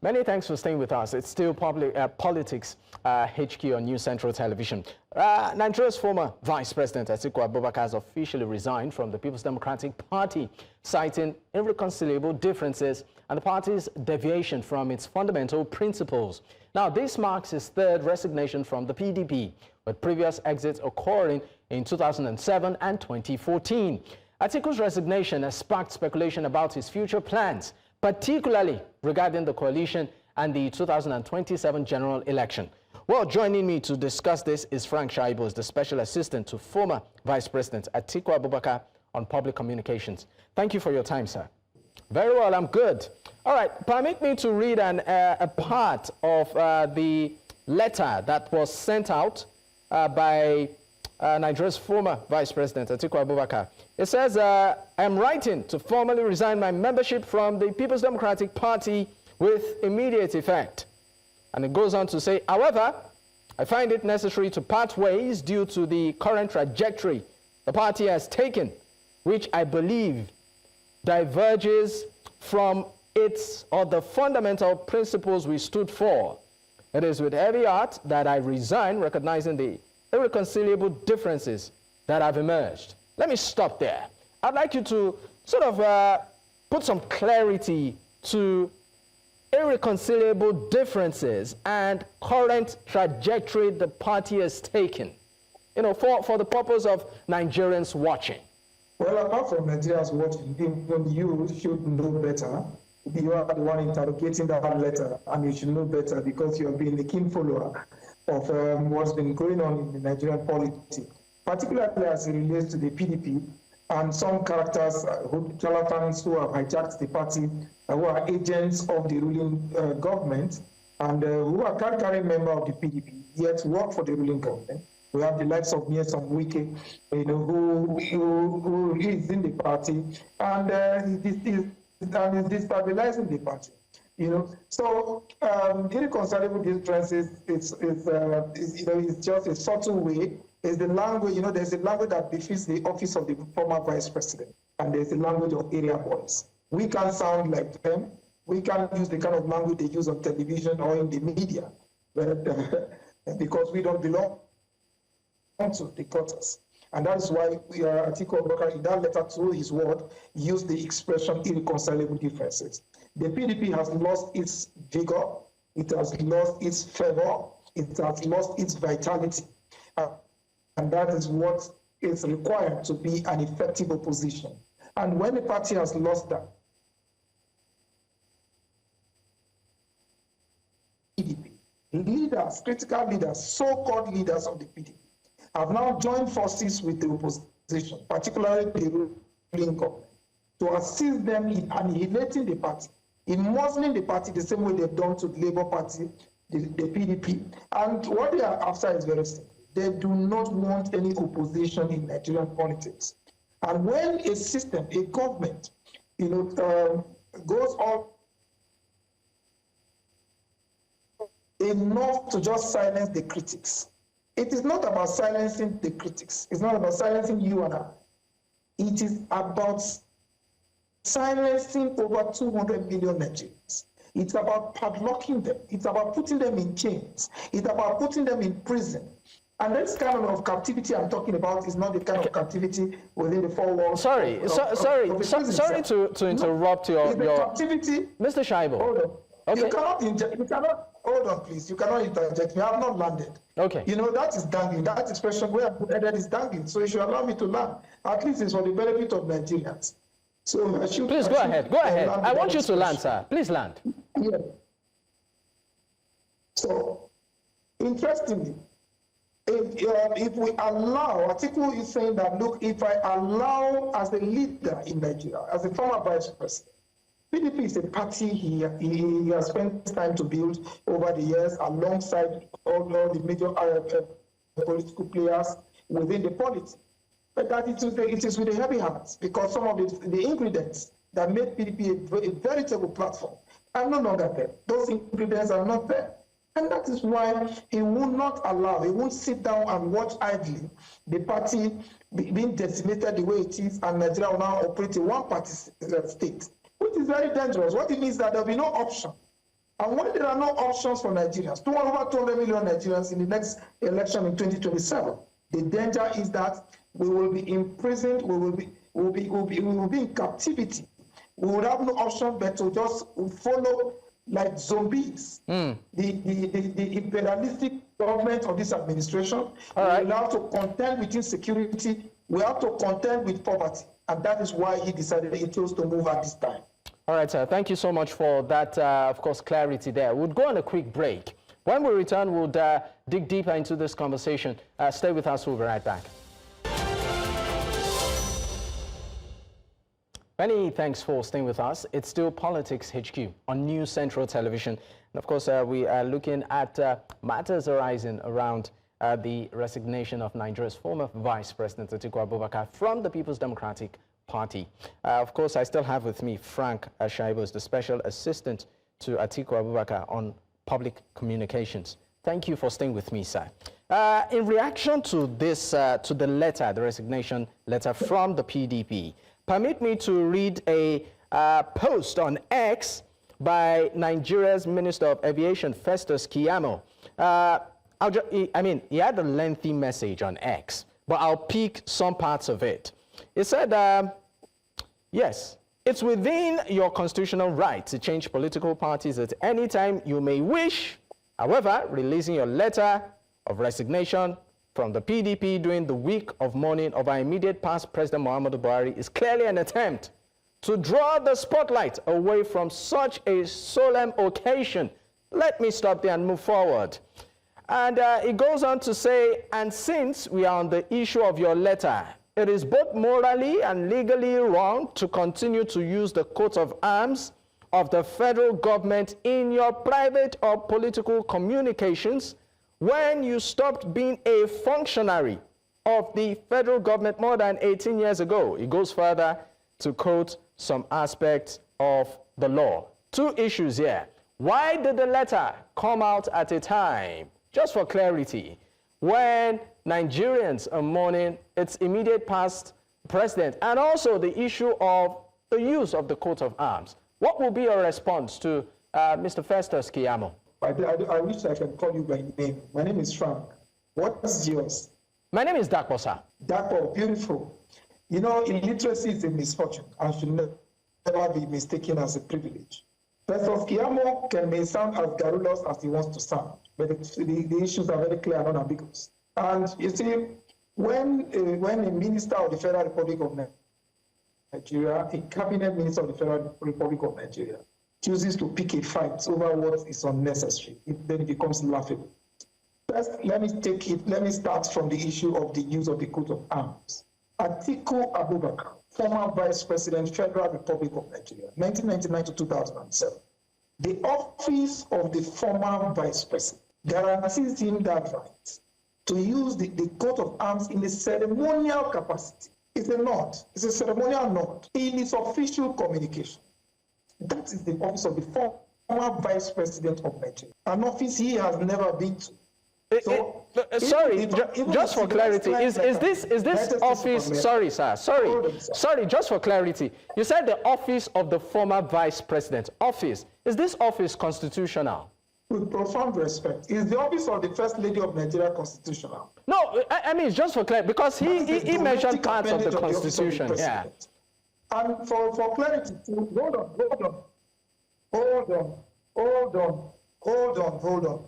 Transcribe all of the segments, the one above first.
Many thanks for staying with us. It's still Politics HQ on News Central Television. Nigeria's former Vice President Atiku Abubakar has officially resigned from the People's Democratic Party, citing irreconcilable differences and the party's deviation from its fundamental principles. Now, this marks his third resignation from the PDP, with previous exits occurring in 2007 and 2014. Atiku's resignation has sparked speculation about his future plans, particularly regarding the coalition and the 2027 general election. Well, joining me to discuss this is Phrank Shaibu, the Special Assistant to former Vice President Atiku Abubakar on Public Communications. Thank you for your time, sir. Very well, I'm good. All right, permit me to read a part of the letter that was sent out by Nigeria's former Vice President Atiku Abubakar. It says, I am writing to formally resign my membership from the People's Democratic Party with immediate effect. And it goes on to say, however, I find it necessary to part ways due to the current trajectory the party has taken, which I believe diverges from its or the fundamental principles we stood for. It is with heavy heart that I resign, recognizing the irreconcilable differences that have emerged. Let me stop there. I'd like you to sort of put some clarity to irreconcilable differences and current trajectory the party has taken, you know, for the purpose of Nigerians watching. Well, apart from Nigerians watching, even you should know better. You are the one interrogating that letter, and you should know better because you have been a keen follower of what's been going on in the Nigerian politics, particularly as it relates to the PDP and some characters, charlatans who have hijacked the party, who are agents of the ruling government, and who are carrying member of the PDP, yet work for the ruling government. We have the likes of Nyesom Wike, you know, who is in the party, and is destabilizing the party. You know, so irreconcilable differences it's just a subtle way. It's the language, you know, there's a language that befits the office of the former vice president, and there's the language of area boys. We can't sound like them. We can't use the kind of language they use on television or in the media, but, because we don't belong to the quarters. And that's why Atiku Abubakar, in that letter to his ward, used the expression irreconcilable differences. The PDP has lost its vigor, it has lost its fervor, it has lost its vitality. And that is what is required to be an effective opposition. And when the party has lost that, PDP, leaders, critical leaders, so-called leaders of the PDP, have now joined forces with the opposition, particularly the ruling government, to assist them in annihilating the party, in muzzling the party the same way they've done to the Labour Party, the PDP. And what they are after is very simple. They do not want any opposition in Nigerian politics. And when a system, a government, you know, goes on enough to just silence the critics, it is not about silencing the critics. It's not about silencing you and I. It is about silencing over 200 million Nigerians. It's about padlocking them. It's about putting them in chains. It's about putting them in prison. And this kind of captivity I'm talking about is not the kind of captivity within the four walls. Sorry to interrupt your captivity. Mr. Shaibu. Hold on. Okay. You cannot, hold on, please. You cannot interject me. I have not landed. Okay. You know, that is dangling. That expression where that is dangling. So you should allow me to land. At least it's for the benefit of Nigerians. So please go ahead. Go ahead. I want you to land, sir. Please land. Yeah. So, interestingly, if we allow, Atiku is saying that, look, if I allow as a leader in Nigeria, as a former vice president, PDP is a party he has spent time to build over the years alongside all the major political players within the polity. But that it is with a heavy heart because some of the ingredients that made PDP a veritable platform are no longer there. Those ingredients are not there. And that is why he will not allow, he won't sit down and watch idly the party being decimated the way it is, and Nigeria will now operate a one-party state, which is very dangerous. What it means is that there will be no option And when there are no options for Nigerians, over 200 million Nigerians in the next election in 2027, the danger is that we will be imprisoned, we will be in captivity. We will have no option but to just follow like zombies. The imperialistic government of this administration. We will have to contend with insecurity. We have to contend with poverty. And that is why he decided he chose to move at this time. All right, sir. Thank you so much for that, of course, clarity there. We'll go on a quick break. When we return, we'll dig deeper into this conversation. Stay with us. We'll be right back. Many thanks for staying with us. It's still Politics HQ on New Central Television. And of course, we are looking at matters arising around the resignation of Nigeria's former Vice President Atiku Abubakar from the People's Democratic Party. Of course, I still have with me Phrank Shaibu, the Special Assistant to Atiku Abubakar on Public Communications. Thank you for staying with me, sir. In reaction to this, to the letter, the resignation letter from the PDP, permit me to read a post on X by Nigeria's Minister of Aviation, Festus Keyamo. He had a lengthy message on X, but I'll pick some parts of it. He said, yes, it's within your constitutional right to change political parties at any time you may wish. However, releasing your letter of resignation from the PDP during the week of mourning of our immediate past President Muhammadu Buhari is clearly an attempt to draw the spotlight away from such a solemn occasion. Let me stop there and move forward. And it goes on to say, and since we are on the issue of your letter, it is both morally and legally wrong to continue to use the coat of arms of the federal government in your private or political communications when you stopped being a functionary of the federal government more than 18 years ago. It goes further to quote some aspects of the law. Two issues here. Why did the letter come out at a time, just for clarity, when Nigerians are mourning its immediate past president, and also the issue of the use of the coat of arms? What will be your response to Mr. Festus Keyamo? I wish I can call you by name. My name is Phrank. What is yours? My name is Dakpo, sir. Dakpo, beautiful. You know, illiteracy is a misfortune and should never be mistaken as a privilege. Festus Keyamo may sound as garrulous as he wants to sound, but the issues are very clear and unambiguous. And you see, when a minister of the Federal Republic of Nigeria, a cabinet minister of the Federal Republic of Nigeria, chooses to pick a fight over what is unnecessary, then it becomes laughable. First, let me start from the issue of the use of the coat of arms. Atiku Abubakar, former Vice President, Federal Republic of Nigeria, 1999 to 2007. The office of the former Vice President guarantees him that right to use the coat of arms in a ceremonial capacity. It's a nod. It's a ceremonial nod in his official communication. That is the office of the former Vice President of Nigeria, an office he has never been to. So, sorry, just for clarity, is this office? Sorry, sir. Sorry. Just for clarity, you said the office of the former Vice President. Office, is this office constitutional? With profound respect, is the office of the First Lady of Nigeria constitutional? No, I mean just for clarity, because he mentioned parts of the Constitution. Yeah. And for clarity, hold on.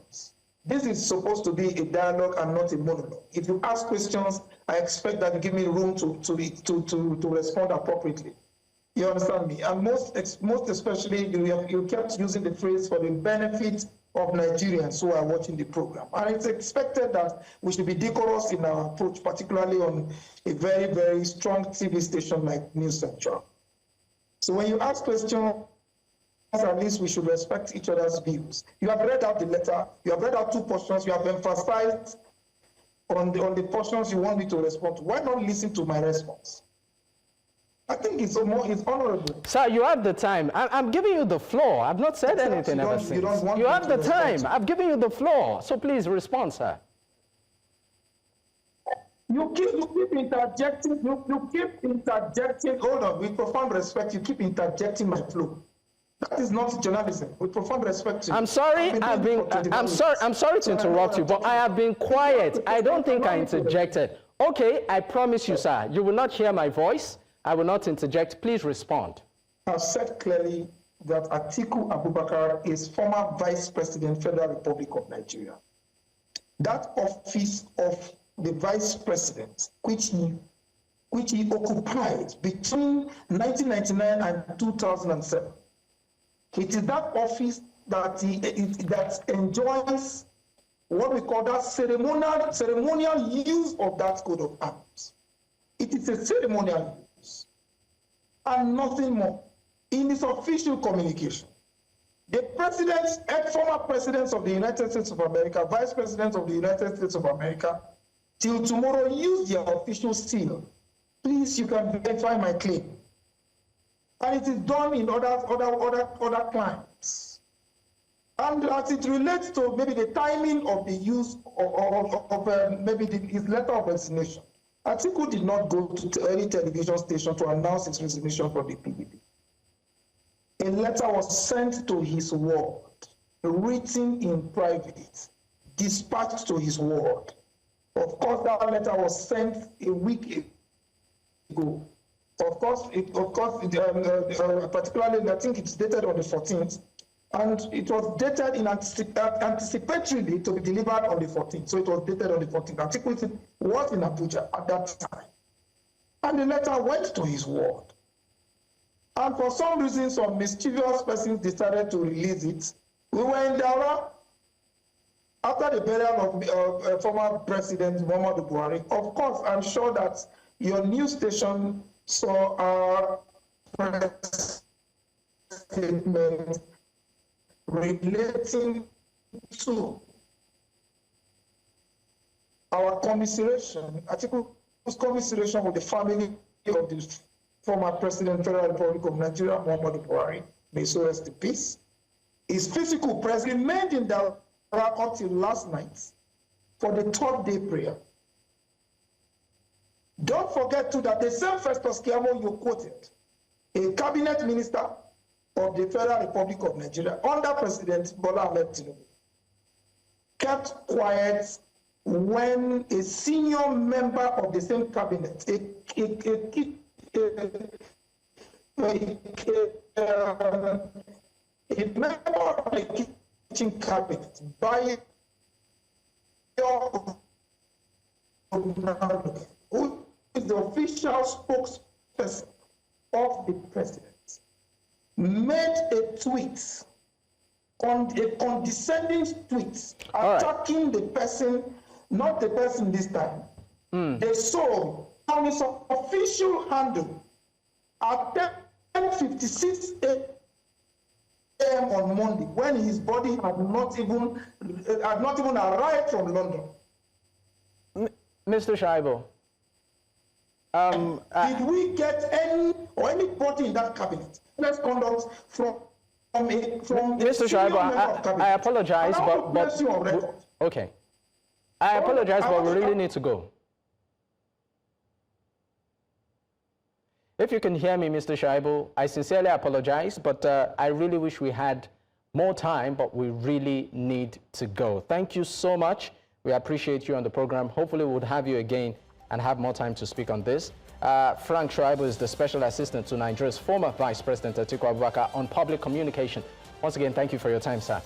This is supposed to be a dialogue and not a monologue. If you ask questions, I expect that you give me room to respond appropriately. You understand me? And most especially, you kept using the phrase for the benefit of Nigerians who are watching the program. And it's expected that we should be decorous in our approach, particularly on a very, very strong TV station like News Central. So when you ask questions, at least we should respect each other's views. You have read out the letter, you have read out two portions, you have emphasized on the portions you want me to respond to. Why not listen to my response? I think it's honorable. Sir, you have the time. I'm giving you the floor. I've not said anything ever since. You have the time. I've given you the floor. So please respond, sir. You keep interjecting. You keep interjecting. Hold on. With profound respect, you keep interjecting my flow. That is not journalism. With profound respect to you. I'm sorry, I'm sorry to interrupt you, but I have been quiet. I don't think I interjected. Okay, I promise you, sir, you will not hear my voice. I will not interject. Please respond. I've said clearly that Atiku Abubakar is former Vice President, Federal Republic of Nigeria. That office of the Vice President, which he occupied between 1999 and 2007, it is that office that that enjoys what we call that ceremonial use of that coat of arms. It is a ceremonial use and nothing more. In his official communication, the presidents, former presidents of the United States of America, vice presidents of the United States of America, till tomorrow use their official seal. Please, you can verify my claim. And it is done in other climes. And as it relates to maybe the timing of the use of maybe his letter of resignation, Atiku did not go to any television station to announce his resignation from the PDP. A letter was sent to his ward, written in private, dispatched to his ward. Of course, that letter was sent a week ago. Of course, particularly, I think it's dated on the 14th, and it was dated in anticipatorily to be delivered on the 14th. So it was dated on the 14th. Atiku was in Abuja at that time. And the letter went to his ward. And for some reason, some mischievous persons decided to release it. We were in Daura after the burial of former President Muhammadu Buhari. Of course, I'm sure that your news station saw our press statement relating to our commiseration, Atiku's commiseration with the family of the former President, Federal Republic of Nigeria, Muhammadu Buhari, may so rest in peace. His physical presence remained in Daura until last night for the 3rd day prayer. Don't forget too that the same Festus Keyamo you quoted, a cabinet minister of the Federal Republic of Nigeria under President Bola Ahmed Tinubu, kept quiet when a senior member of the same cabinet, a member of the kitchen cabinet by who is the official spokesperson of the president, made a tweet, a condescending tweet, attacking the person, not the person this time, the soul, on his official handle at 10:56 a.m. on Monday, when his body had not even arrived from London. Mr. Shaibu, did we get anybody in that cabinet? Let's conduct from Mr. Shaibu, I apologize, but okay. I apologize, but we really need to go. If you can hear me, Mr. Shaibu, I sincerely apologize, but I really wish we had more time, but we really need to go. Thank you so much. We appreciate you on the program. Hopefully we would have you again and have more time to speak on this. Phrank Shaibu is the Special Assistant to Nigeria's former Vice President Atiku Abubakar on public communication. Once again, thank you for your time, sir.